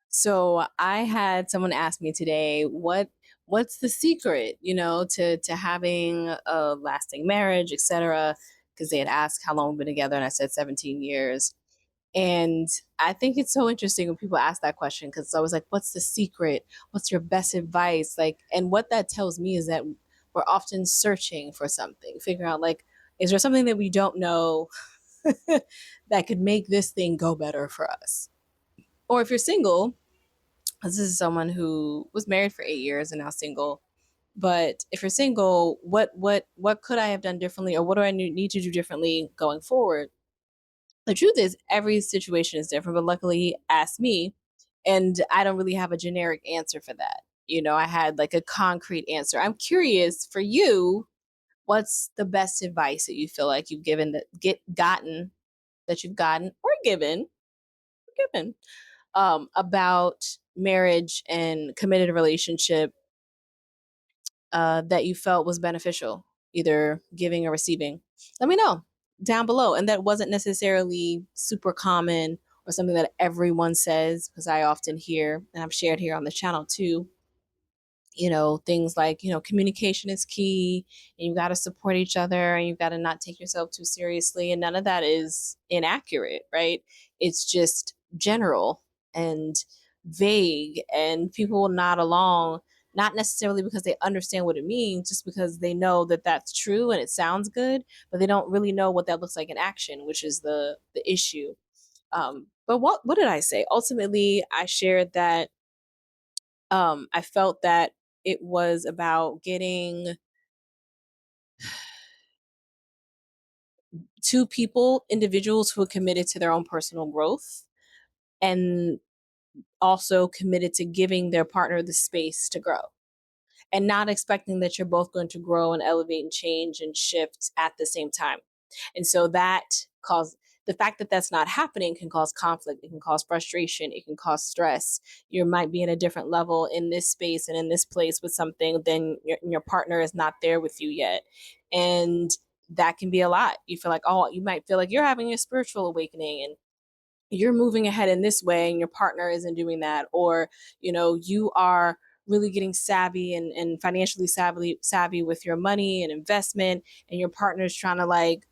So I had someone ask me today, what's the secret, to having a lasting marriage, etc. Because they had asked how long we've been together, and I said 17 years. And I think it's so interesting when people ask that question because I was like, what's the secret? What's your best advice? Like, and what that tells me is that we're often searching for something, figuring out like, is there something that we don't know that could make this thing go better for us? Or if you're single, this is someone who was married for 8 years and now single. But if you're single, what could I have done differently, or what do I need to do differently going forward? The truth is, every situation is different. But luckily, he asked me, and I don't really have a generic answer for that. I had like a concrete answer. I'm curious for you, what's the best advice that you feel like you've given that you've gotten or given about marriage and committed relationship that you felt was beneficial, either giving or receiving? Let me know down below. And that wasn't necessarily super common or something that everyone says, because I often hear, and I've shared here on the channel too, things like, communication is key, and you've got to support each other, and you've got to not take yourself too seriously. And none of that is inaccurate, right? It's just general and vague, and people will nod along, not necessarily because they understand what it means, just because they know that that's true and it sounds good, but they don't really know what that looks like in action, which is the issue. But what did I say? Ultimately, I shared that I felt that it was about getting two people, individuals who are committed to their own personal growth and also committed to giving their partner the space to grow, and not expecting that you're both going to grow and elevate and change and shift at the same time. And so that cause the fact that that's not happening can cause conflict, it can cause frustration, it can cause stress. You might be in a different level in this space and in this place with something, then your partner is not there with you yet. And that can be a lot. You feel like, oh, you might feel like you're having a spiritual awakening and you're moving ahead in this way and your partner isn't doing that. Or you are really getting savvy and financially savvy with your money and investment, and your partner's trying to like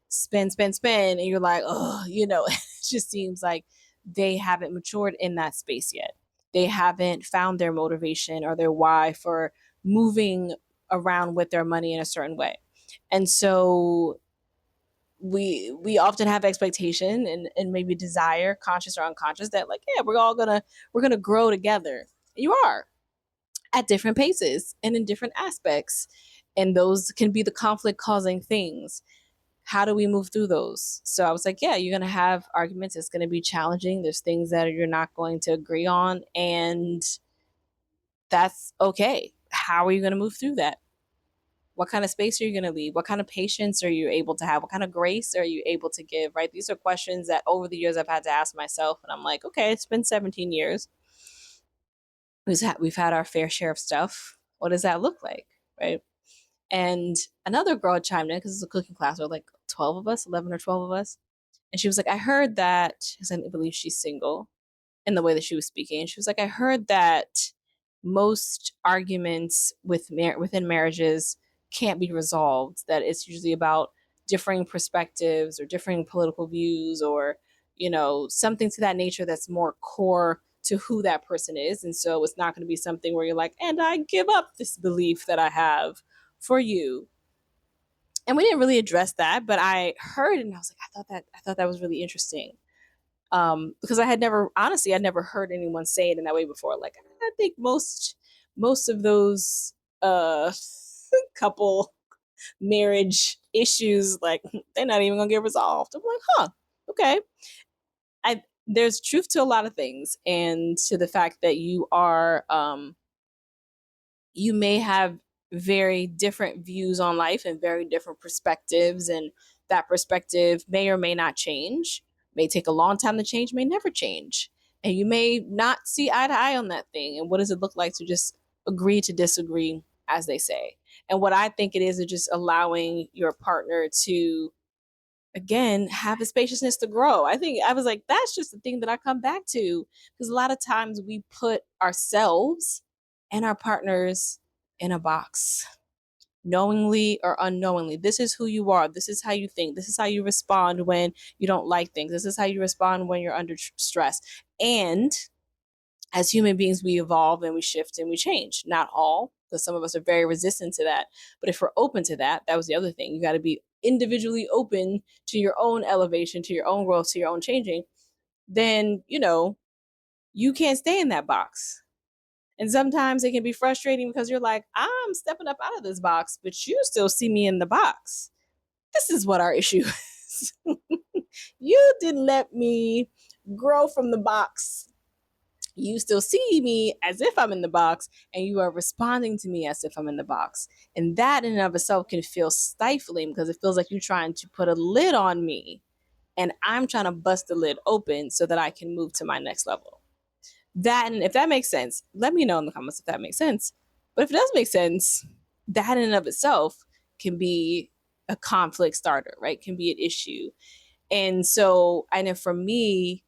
spend, and you're like, oh, it just seems like they haven't matured in that space yet. They haven't found their motivation or their why for moving around with their money in a certain way. And so we often have expectation and maybe desire, conscious or unconscious, that like, yeah, we're gonna grow together. You are, at different paces and in different aspects, and those can be the conflict causing things. How do we move through those? So I was like, yeah, you're gonna have arguments, it's gonna be challenging, there's things that you're not going to agree on, and that's okay. How are you gonna move through that? What kind of space are you going to leave? What kind of patience are you able to have? What kind of grace are you able to give? Right? These are questions that over the years I've had to ask myself. And I'm like, okay, it's been 17 years. We've had our fair share of stuff. What does that look like? Right? And another girl chimed in because it's a cooking class. There were like 12 of us, 11 or 12 of us. And she was like, I heard that, because I believe she's single, in the way that she was speaking. And she was like, I heard that most arguments within marriages can't be resolved, that it's usually about differing perspectives or differing political views, or something to that nature that's more core to who that person is. And so it's not going to be something where you're like, and I give up this belief that I have for you. And we didn't really address that, but I heard it and I was like, I thought that was really interesting, because I had never, honestly, I'd never heard anyone say it in that way before. Like, I think most of those couple marriage issues, like, they're not even gonna get resolved. I'm like, huh, okay. There's truth to a lot of things, and to the fact that you may have very different views on life and very different perspectives, and that perspective may or may not change, may take a long time to change, may never change, and you may not see eye to eye on that thing. And what does it look like to just agree to disagree, as they say? And what I think it is just allowing your partner to again, have the spaciousness to grow. I think I was like, that's just the thing that I come back to. Because a lot of times we put ourselves and our partners in a box, knowingly or unknowingly. This is who you are. This is how you think. This is how you respond when you don't like things. This is how you respond when you're under stress. And as human beings, we evolve and we shift and we change. Not all, because some of us are very resistant to that. But if we're open to that, that was the other thing. You got to be individually open to your own elevation, to your own growth, to your own changing. Then, you can't stay in that box. And sometimes it can be frustrating because you're like, I'm stepping up out of this box, but you still see me in the box. This is what our issue is. You didn't let me grow from the box. You still see me as if I'm in the box, and you are responding to me as if I'm in the box. And that in and of itself can feel stifling because it feels like you're trying to put a lid on me, and I'm trying to bust the lid open so that I can move to my next level. That, and if that makes sense, let me know in the comments if that makes sense. But if it does make sense, that in and of itself can be a conflict starter, right? Can be an issue. And so, I know for me,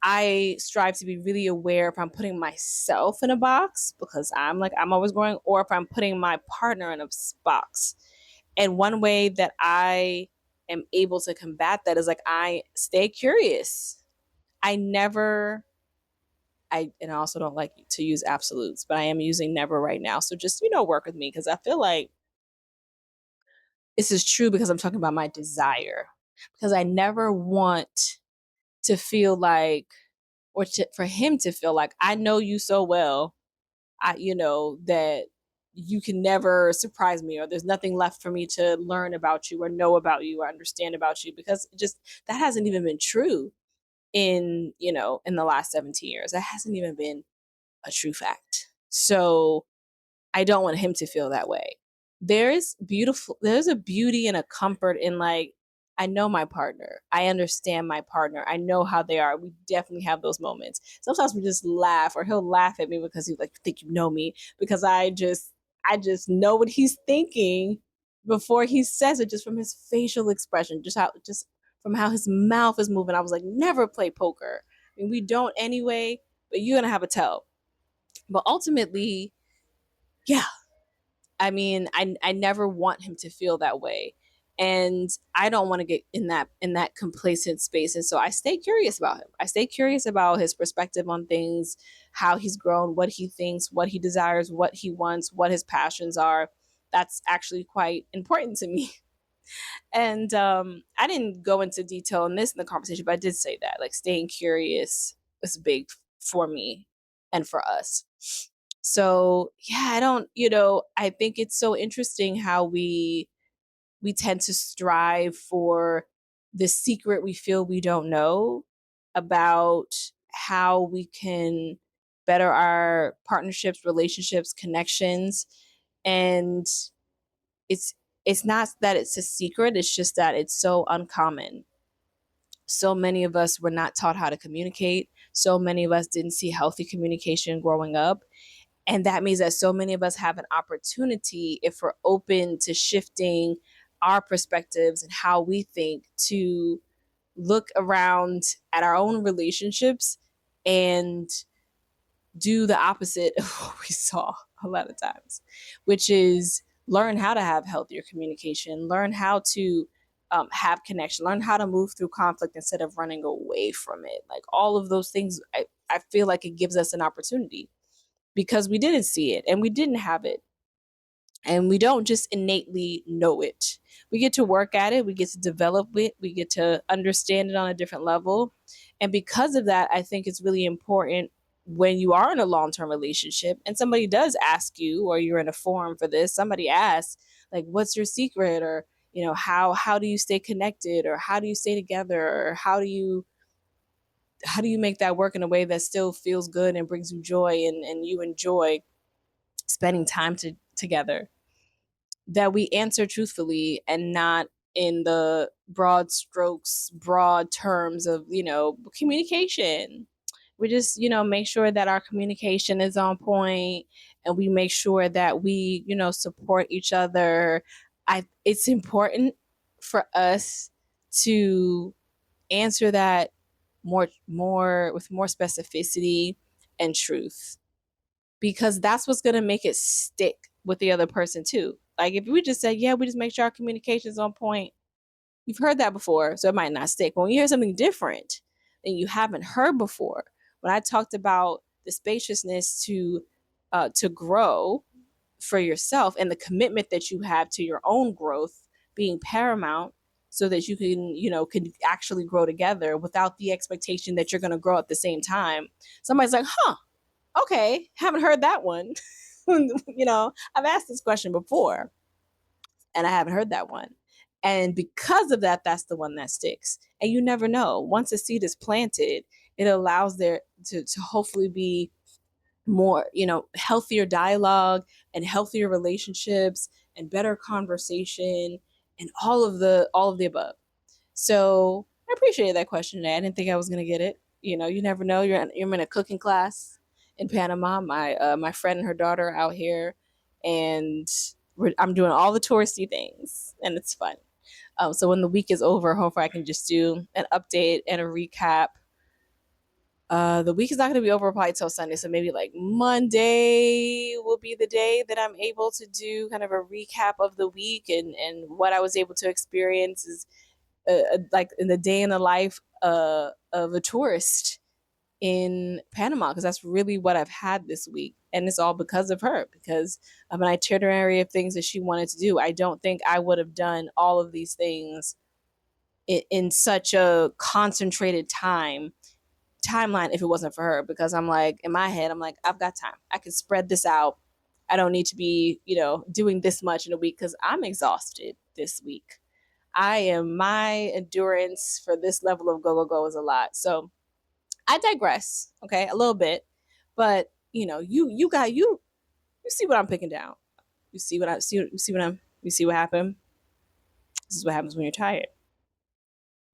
I strive to be really aware if I'm putting myself in a box because I'm always growing, or if I'm putting my partner in a box. And one way that I am able to combat that is like I stay curious. I never and I also don't like to use absolutes, but I am using never right now. So just, work with me because I feel like this is true because I'm talking about my desire. Because I never want to feel like, for him to feel like, I know you so well, that you can never surprise me, or there's nothing left for me to learn about you or know about you or understand about you, because just that hasn't even been true in the last 17 years. That hasn't even been a true fact. So I don't want him to feel that way. There's a beauty and a comfort in, like, I know my partner. I understand my partner. I know how they are. We definitely have those moments. Sometimes we just laugh, or he'll laugh at me because he's like, think you know me, because I just know what he's thinking before he says it, just from his facial expression, just from how his mouth is moving. I was like, never play poker. I mean, we don't anyway, but you're gonna have a tell. But ultimately, yeah, I mean, I never want him to feel that way. And I don't want to get in that complacent space. And so I stay curious about him. I stay curious about his perspective on things, how he's grown, what he thinks, what he desires, what he wants, what his passions are. That's actually quite important to me. And I didn't go into detail on this in the conversation, but I did say that, like, staying curious is big for me and for us. So yeah, I think it's so interesting how we tend to strive for the secret we feel we don't know about how we can better our partnerships, relationships, connections. And it's it's not that it's a secret, it's just that it's so uncommon. So many of us were not taught how to communicate. So many of us didn't see healthy communication growing up. And that means that so many of us have an opportunity, if we're open to shifting our perspectives and how we think, to look around at our own relationships and do the opposite of what we saw a lot of times, which is learn how to have healthier communication, learn how to have connection, learn how to move through conflict instead of running away from it. Like, all of those things, I feel like it gives us an opportunity because we didn't see it and we didn't have it. And we don't just innately know it. We get to work at it, we get to develop it, we get to understand it on a different level. And because of that, I think it's really important when you are in a long term relationship and somebody does ask you, or you're in a forum for this, somebody asks, like, what's your secret? Or, how do you stay connected? Or how do you stay together? Or how do you make that work in a way that still feels good and brings you joy, and you enjoy spending time together? That we answer truthfully and not in the broad strokes, broad terms of, communication. We just, make sure that our communication is on point, and we make sure that we, support each other. It's important for us to answer that more with more specificity and truth, because that's what's going to make it stick with the other person too. Like if we just said, yeah, we just make sure our communication is on point, you've heard that before, so it might not stick. But when you hear something different and you haven't heard before, when I talked about the spaciousness to grow for yourself and the commitment that you have to your own growth being paramount, so that you can actually grow together without the expectation that you're going to grow at the same time. Somebody's like, huh, okay, haven't heard that one. I've asked this question before and I haven't heard that one. And because of that, that's the one that sticks. And you never know. Once a seed is planted, it allows there to hopefully be more, healthier dialogue and healthier relationships and better conversation and all of the above. So I appreciated that question today. I didn't think I was gonna get it. You never know. You're in a cooking class in Panama. My friend and her daughter are out here, and I'm doing all the touristy things, and it's fun. So when the week is over, hopefully I can just do an update and a recap. The week is not going to be over probably till Sunday, so maybe like Monday will be the day that I'm able to do kind of a recap of the week and what I was able to experience is like in the day in the life of a tourist in Panama, because that's really what I've had this week. And it's all because of her, because of an itinerary of things that she wanted to do. I don't think I would have done all of these things in such a concentrated timeline if it wasn't for her, because I'm like, in my head, I'm like, I've got time. I can spread this out. I don't need to be, doing this much in a week because I'm exhausted this week. My endurance for this level of go is a lot. So I digress, okay, a little bit, but you see what I'm picking down. You see what happened. This is what happens when you're tired.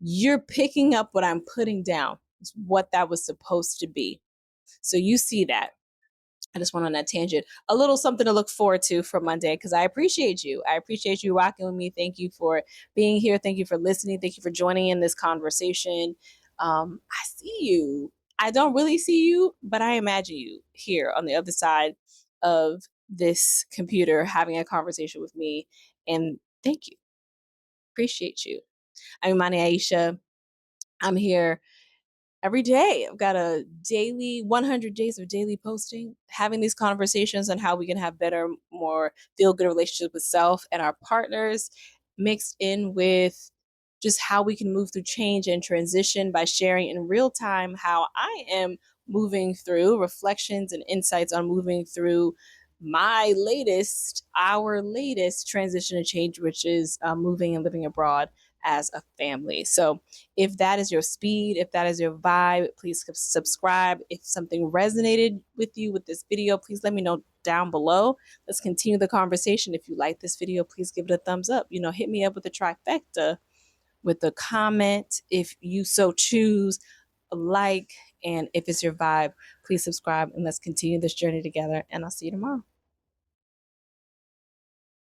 You're picking up what I'm putting down. It's what that was supposed to be. So you see that. I just went on that tangent. A little something to look forward to for Monday, because I appreciate you. I appreciate you rocking with me. Thank you for being here. Thank you for listening. Thank you for joining in this conversation. I see you. I don't really see you, but I imagine you here on the other side of this computer having a conversation with me. And thank you. Appreciate you. I'm Imani Aisha. I'm here every day. I've got a daily 100 days of daily posting, having these conversations on how we can have better, more feel good relationships with self and our partners, mixed in with just how we can move through change and transition by sharing in real time how I am moving through reflections and insights on moving through our latest transition and change, which is moving and living abroad as a family. So if that is your speed, if that is your vibe, please subscribe. If something resonated with you with this video, please let me know down below. Let's continue the conversation. If you like this video, please give it a thumbs up. Hit me up with a trifecta, with a comment if you so choose, a like, and if it's your vibe, please subscribe and let's continue this journey together. And I'll see you tomorrow.